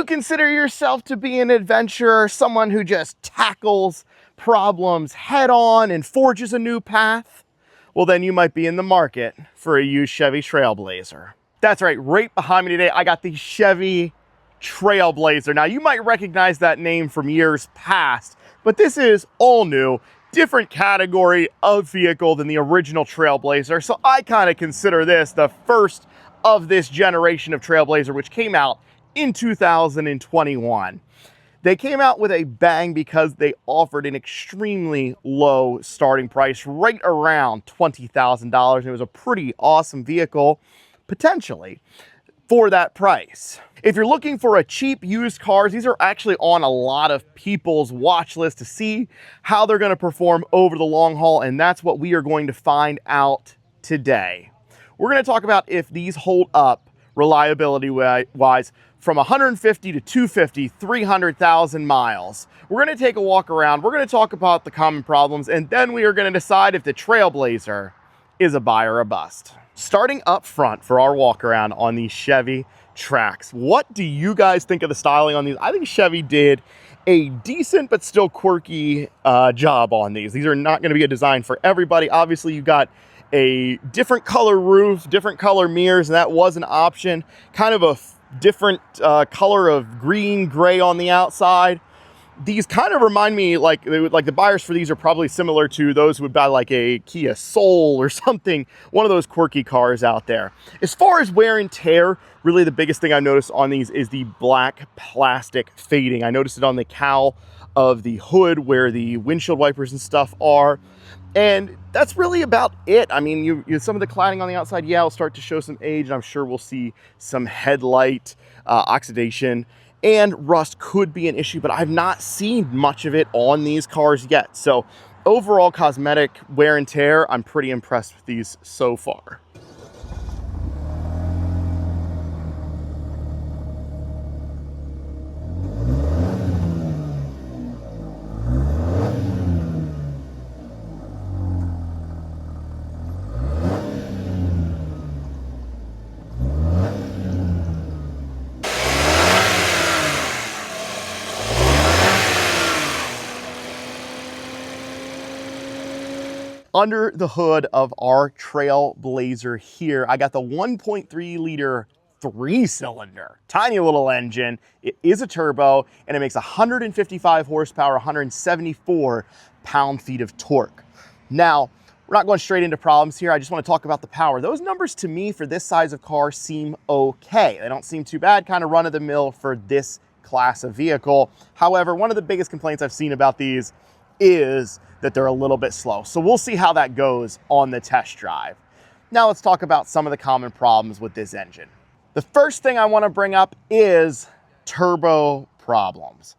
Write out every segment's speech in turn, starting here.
you consider yourself to be an adventurer, someone who just tackles problems head on and forges a new path? Well, then you might be in the market for a used Chevy Trailblazer. That's right, right behind me today, I got the Chevy Trailblazer. Now, you might recognize that name from years past, but this is all new, different category of vehicle than the original Trailblazer. So I kind of consider this the first of this generation of Trailblazer, which came out in 2021. They came out with a bang because they offered an extremely low starting price, right around $20,000. It was a pretty awesome vehicle, potentially, for that price. If you're looking for a cheap used cars, these are actually on a lot of people's watch list to see how they're going to perform over the long haul, and that's what we are going to find out today. We're going to talk about if these hold up reliability-wise from 150 to 250, 300,000 miles. We're going to take a walk around, we're going to talk about the common problems, and then we are going to decide if the Trailblazer is a buy or a bust. Starting up front for our walk around on these Chevy Tracks, what do you guys think of the styling on these? I think Chevy did a decent but still quirky job on these. These are not going to be a design for everybody. Obviously, you got a different color roof, different color mirrors, and that was an option. Kind of a different color of green, gray on the outside. These kind of remind me like the buyers for these are probably similar to those who would buy like a Kia Soul or something, one of those quirky cars out there. As far as wear and tear, really the biggest thing I noticed on these is the black plastic fading. I noticed it on the cowl of the hood where the windshield wipers and stuff are. And that's really about it. I mean, you some of the cladding on the outside, yeah, will start to show some age, and I'm sure we'll see some headlight oxidation, and rust could be an issue, but I've not seen much of it on these cars yet. So overall cosmetic wear and tear, I'm pretty impressed with these so far. Under the hood of our Trailblazer here, I got the 1.3 liter 3-cylinder, tiny little engine. It is a turbo, and it makes 155 horsepower, 174 pound-feet of torque. Now, we're not going straight into problems here. I just want to talk about the power. Those numbers to me for this size of car seem okay. They don't seem too bad, kind of run-of-the-mill for this class of vehicle. However, one of the biggest complaints I've seen about these is that they're a little bit slow. So we'll see how that goes on the test drive. Now let's talk about some of the common problems with this engine. The first thing I want to bring up is turbo problems.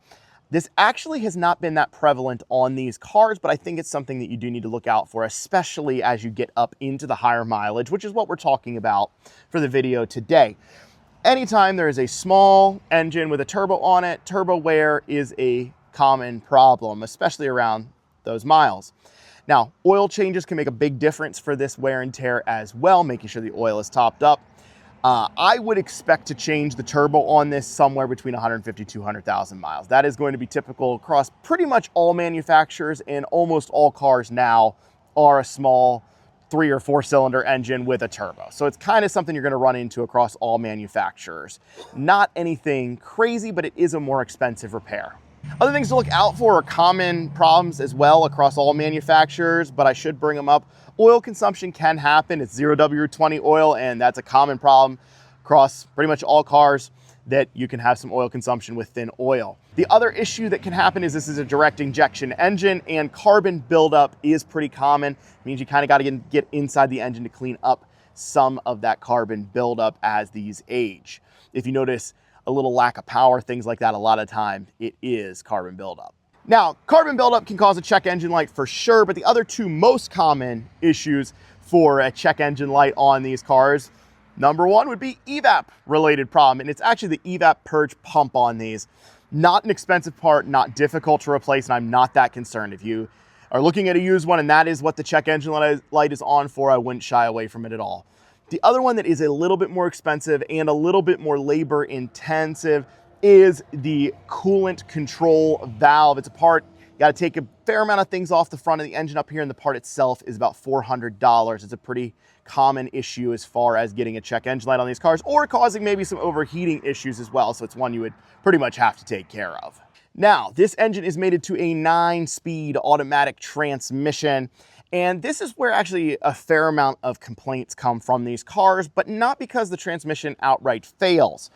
This actually has not been that prevalent on these cars, but I think it's something that you do need to look out for, especially as you get up into the higher mileage, which is what we're talking about for the video today. Anytime there is a small engine with a turbo on it, turbo wear is a common problem, especially around those miles. Now, oil changes can make a big difference for this wear and tear as well, making sure the oil is topped up. I would expect to change the turbo on this somewhere between 150 to 200,000 miles. That is going to be typical across pretty much all manufacturers, and almost all cars now are a small 3 or 4 cylinder engine with a turbo. So it's kind of something you're going to run into across all manufacturers. Not anything crazy, but it is a more expensive repair. Other things to look out for are common problems as well across all manufacturers, but I should bring them up. Oil consumption can happen. It's 0W20 oil, and that's a common problem across pretty much all cars, that you can have some oil consumption with thin oil. The other issue that can happen is this is a direct injection engine, and carbon buildup is pretty common. It means you kind of got to get inside the engine to clean up some of that carbon buildup as these age. If you notice a little lack of power, things like that, a lot of time it is carbon buildup. Now, carbon buildup can cause a check engine light for sure, but the other two most common issues for a check engine light on these cars, number one would be evap related problem, and it's actually the evap purge pump on these. Not an expensive part, not difficult to replace, and I'm not that concerned. If you are looking at a used one and that is what the check engine light is on for, I wouldn't shy away from it at all. The other one that is a little bit more expensive and a little bit more labor intensive is the coolant control valve. It's a part, you got to take a fair amount of things off the front of the engine up here, and the part itself is about $400. It's a pretty common issue as far as getting a check engine light on these cars, or causing maybe some overheating issues as well. So it's one you would pretty much have to take care of. Now, this engine is mated to a 9-speed automatic transmission, and this is where actually a fair amount of complaints come from these cars, but not because the transmission outright fails.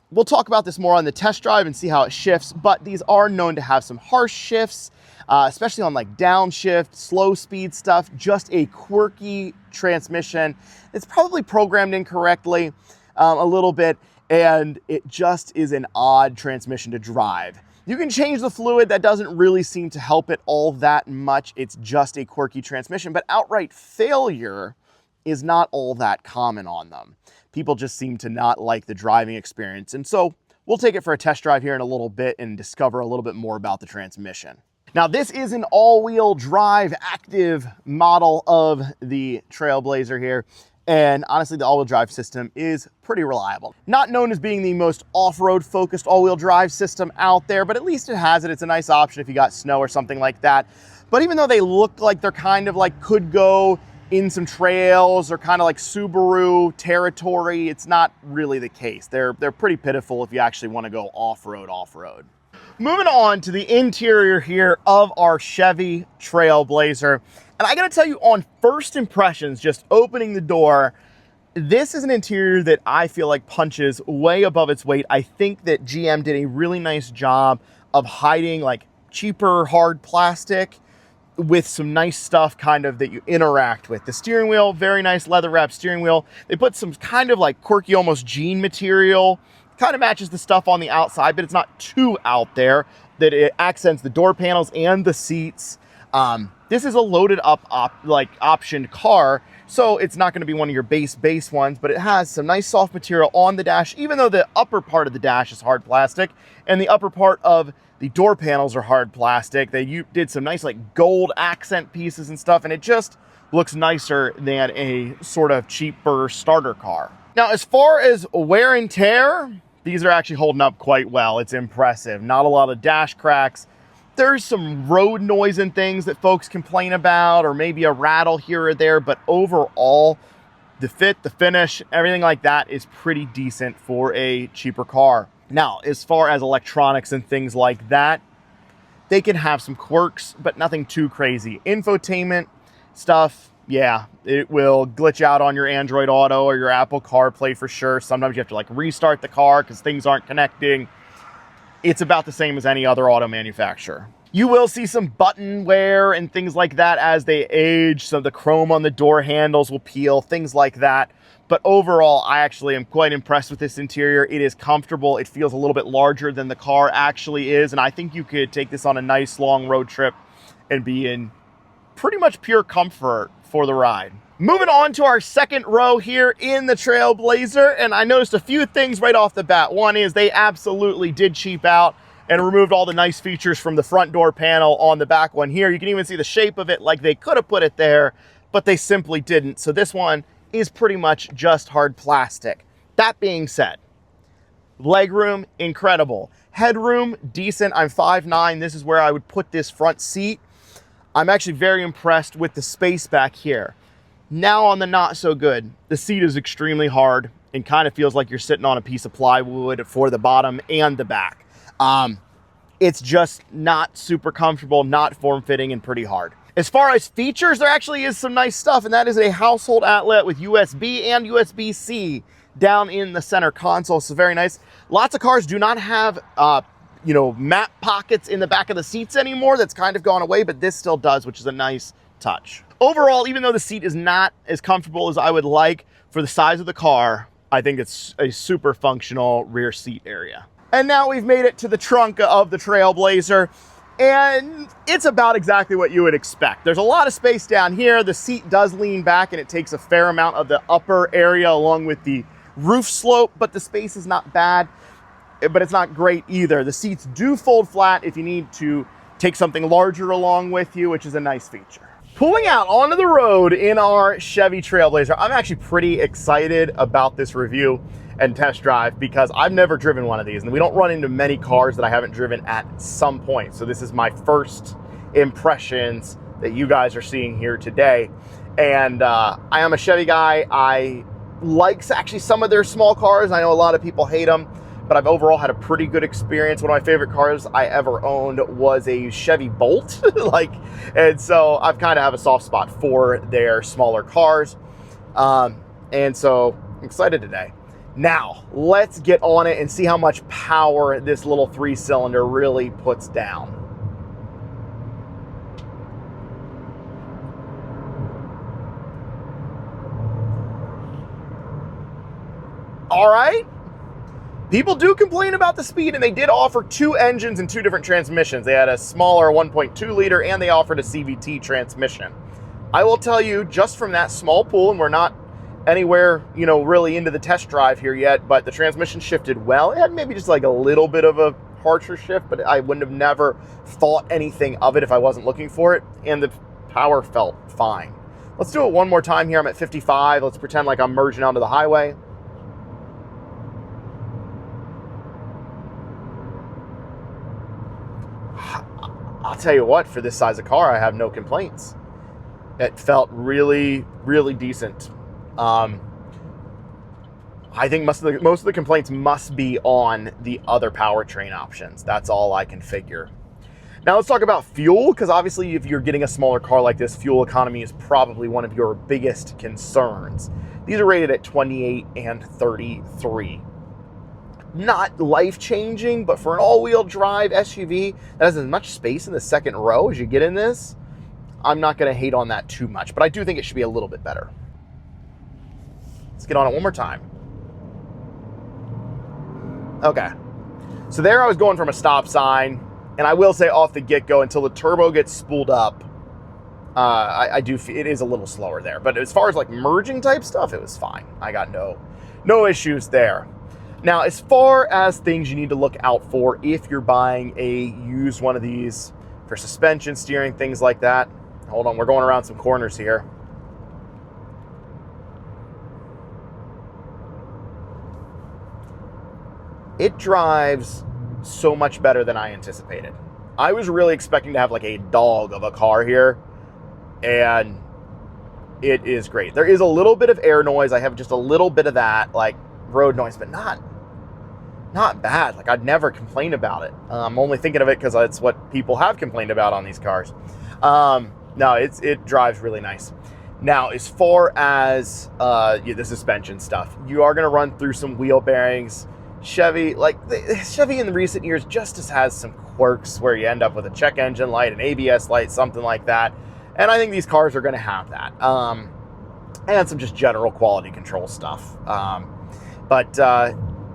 We'll talk about this more on the test drive and see how it shifts, but these are known to have some harsh shifts, especially on like downshift, slow speed stuff, just a quirky transmission. It's probably programmed incorrectly a little bit, and it just is an odd transmission to drive. You can change the fluid. That doesn't really seem to help it all that much. It's just a quirky transmission, but outright failure is not all that common on them. People just seem to not like the driving experience. And so we'll take it for a test drive here in a little bit and discover a little bit more about the transmission. Now, this is an all-wheel drive active model of the Trailblazer here. And honestly, the all-wheel drive system is pretty reliable. Not known as being the most off-road focused all-wheel drive system out there, but at least it has it. It's a nice option if you got snow or something like that. But even though they look like they're kind of like could go in some trails or kind of like Subaru territory, it's not really the case. They're pretty pitiful if you actually want to go off-road. Moving on to the interior here of our Chevy Trailblazer. And I gotta tell you, on first impressions, just opening the door, this is an interior that I feel like punches way above its weight. I think that GM did a really nice job of hiding like cheaper hard plastic with some nice stuff kind of that you interact with. The steering wheel, very nice leather wrap steering wheel. They put some kind of like quirky, almost jean material. Kind of matches the stuff on the outside, but it's not too out there, that it accents the door panels and the seats. This is a loaded up optioned car, so it's not going to be one of your base ones, but it has some nice soft material on the dash, even though the upper part of the dash is hard plastic and the upper part of the door panels are hard plastic. They did some nice like gold accent pieces and stuff, and it just looks nicer than a sort of cheaper starter car. Now, as far as wear and tear, these are actually holding up quite well. It's impressive. Not a lot of dash cracks. There's some road noise and things that folks complain about, or maybe a rattle here or there, but overall, the fit, the finish, everything like that is pretty decent for a cheaper car. Now, as far as electronics and things like that, they can have some quirks, but nothing too crazy. Infotainment stuff, yeah, it will glitch out on your Android Auto or your Apple CarPlay for sure. Sometimes you have to like restart the car because things aren't connecting. It's about the same as any other auto manufacturer. You will see some button wear and things like that as they age. So the chrome on the door handles will peel, things like that. But overall, I actually am quite impressed with this interior. It is comfortable. It feels a little bit larger than the car actually is. And I think you could take this on a nice long road trip and be in pretty much pure comfort for the ride. Moving on to our second row here in the Trailblazer, and I noticed a few things right off the bat. One is they absolutely did cheap out and removed all the nice features from the front door panel on the back one here. You can even see the shape of it, like they could have put it there, but they simply didn't. So this one is pretty much just hard plastic. That being said, legroom, incredible. Headroom, decent. I'm 5'9". This is where I would put this front seat. I'm actually very impressed with the space back here. Now on the not so good, the seat is extremely hard and kind of feels like you're sitting on a piece of plywood for the bottom and the back. It's just not super comfortable, not form-fitting, and pretty hard. As far as features, there actually is some nice stuff, and that is a household outlet with USB and USB-C down in the center console, so very nice. Lots of cars do not have map pockets in the back of the seats anymore. That's kind of gone away, but this still does, which is a nice touch. Overall, even though the seat is not as comfortable as I would like for the size of the car, I think it's a super functional rear seat area. And now we've made it to the trunk of the Trailblazer, and it's about exactly what you would expect. There's a lot of space down here. The seat does lean back, and it takes a fair amount of the upper area along with the roof slope, but the space is not bad, but it's not great either. The seats do fold flat if you need to take something larger along with you, which is a nice feature. Pulling out onto the road in our Chevy Trailblazer. I'm actually pretty excited about this review and test drive because I've never driven one of these, and we don't run into many cars that I haven't driven at some point. So this is my first impressions that you guys are seeing here today. And I am a Chevy guy. I like actually some of their small cars. I know a lot of people hate them, but I've overall had a pretty good experience. One of my favorite cars I ever owned was a Chevy Bolt. And so I've kind of have a soft spot for their smaller cars. And so I'm excited today. Now, let's get on it and see how much power this little 3-cylinder really puts down. All right. People do complain about the speed, and they did offer 2 engines and 2 different transmissions. They had a smaller 1.2 liter, and they offered a CVT transmission. I will tell you, just from that small pool, and we're not anywhere, really into the test drive here yet, but the transmission shifted well. It had maybe just like a little bit of a harsher shift, but I wouldn't have never thought anything of it if I wasn't looking for it, and the power felt fine. Let's do it one more time here. I'm at 55. Let's pretend like I'm merging onto the highway. I'll tell you what, for this size of car, I have no complaints. It felt really, really decent. I think most of the complaints must be on the other powertrain options. That's all I can figure. Now let's talk about fuel, because obviously if you're getting a smaller car like this, fuel economy is probably one of your biggest concerns. These are rated at 28 and 33. Not life-changing, but for an all-wheel drive SUV that has as much space in the second row as you get in this, I'm not going to hate on that too much, but I do think it should be a little bit better. Let's get on it one more time. Okay, so there I was going from a stop sign, and I will say off the get-go, until the turbo gets spooled up, I do feel it is a little slower there, but as far as like merging type stuff, it was fine. I got no issues there. Now, as far as things you need to look out for if you're buying a used one of these for suspension, steering, things like that. Hold on, we're going around some corners here. It drives so much better than I anticipated. I was really expecting to have like a dog of a car here, and it is great. There is a little bit of air noise. I have just a little bit of that, like road noise, but not bad. Like, I'd never complain about it. I'm only thinking of it because it's what people have complained about on these cars. No, it drives really nice. Now, as far as the suspension stuff, you are going to run through some wheel bearings. Chevy in the recent years just has some quirks where you end up with a check engine light, an ABS light, something like that. And I think these cars are going to have that. And some just general quality control stuff.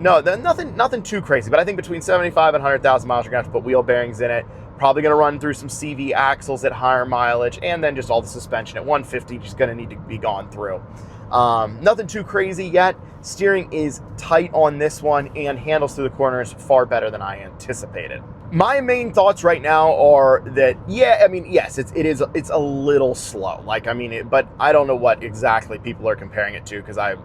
No, nothing too crazy, but I think between 75 and 100,000 miles, you're going to have to put wheel bearings in it. Probably going to run through some CV axles at higher mileage, and then just all the suspension at 150 just going to need to be gone through. Nothing too crazy yet. Steering is tight on this one, and handles through the corners far better than I anticipated. My main thoughts right now are that, yes, it's a little slow. But I don't know what exactly people are comparing it to, because I'd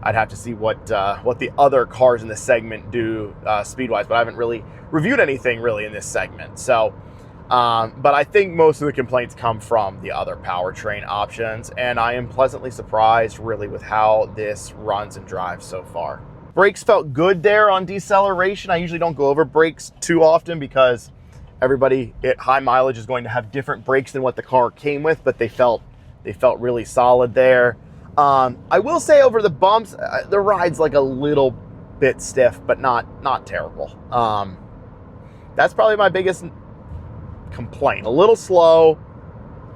have to see what the other cars in this segment do speed-wise, but I haven't really reviewed anything really in this segment. So, but I think most of the complaints come from the other powertrain options, and I am pleasantly surprised really with how this runs and drives so far. Brakes felt good there on deceleration. I usually don't go over brakes too often because everybody at high mileage is going to have different brakes than what the car came with, but they felt really solid there. I will say over the bumps, the ride's like a little bit stiff, but not terrible. That's probably my biggest complaint. A little slow,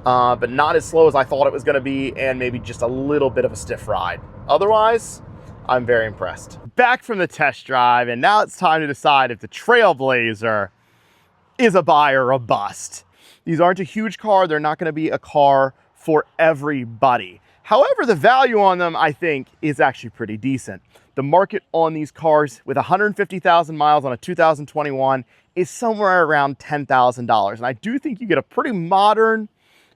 but not as slow as I thought it was going to be, and maybe just a little bit of a stiff ride. Otherwise, I'm very impressed. Back from the test drive, and now it's time to decide if the Trailblazer is a buy or a bust. These aren't a huge car. They're not going to be a car for everybody. However, the value on them, I think, is actually pretty decent. The market on these cars with 150,000 miles on a 2021 is somewhere around $10,000. And I do think you get a pretty modern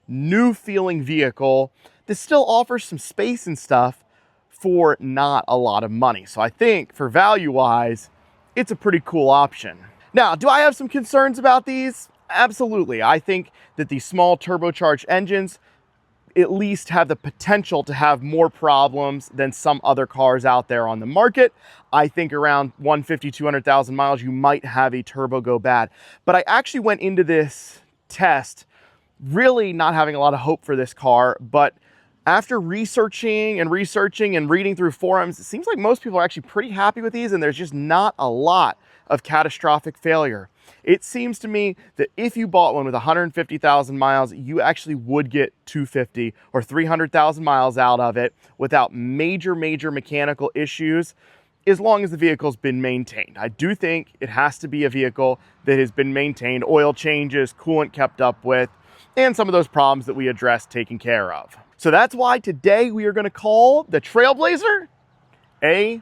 new feeling vehicle that still offers some space and stuff for not a lot of money. So I think for value wise, it's a pretty cool option. Now, do I have some concerns about these? Absolutely. I think that these small turbocharged engines at least have the potential to have more problems than some other cars out there on the market. I think around 150, 200,000 miles, you might have a turbo go bad. But I actually went into this test really not having a lot of hope for this car, but after researching and reading through forums, it seems like most people are actually pretty happy with these, and there's just not a lot of catastrophic failure. It seems to me that if you bought one with 150,000 miles, you actually would get 250 or 300,000 miles out of it without major mechanical issues, as long as the vehicle's been maintained. I do think it has to be a vehicle that has been maintained, oil changes, coolant kept up with, and some of those problems that we addressed taken care of. So that's why today we are going to call the Trailblazer a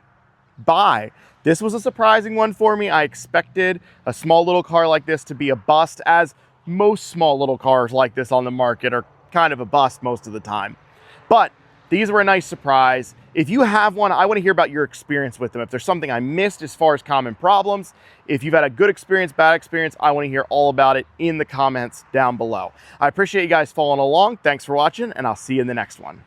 buy. This was a surprising one for me. I expected a small little car like this to be a bust, as most small little cars like this on the market are kind of a bust most of the time. But these were a nice surprise. If you have one, I want to hear about your experience with them. If there's something I missed as far as common problems, if you've had a good experience, bad experience, I want to hear all about it in the comments down below. I appreciate you guys following along. Thanks for watching, and I'll see you in the next one.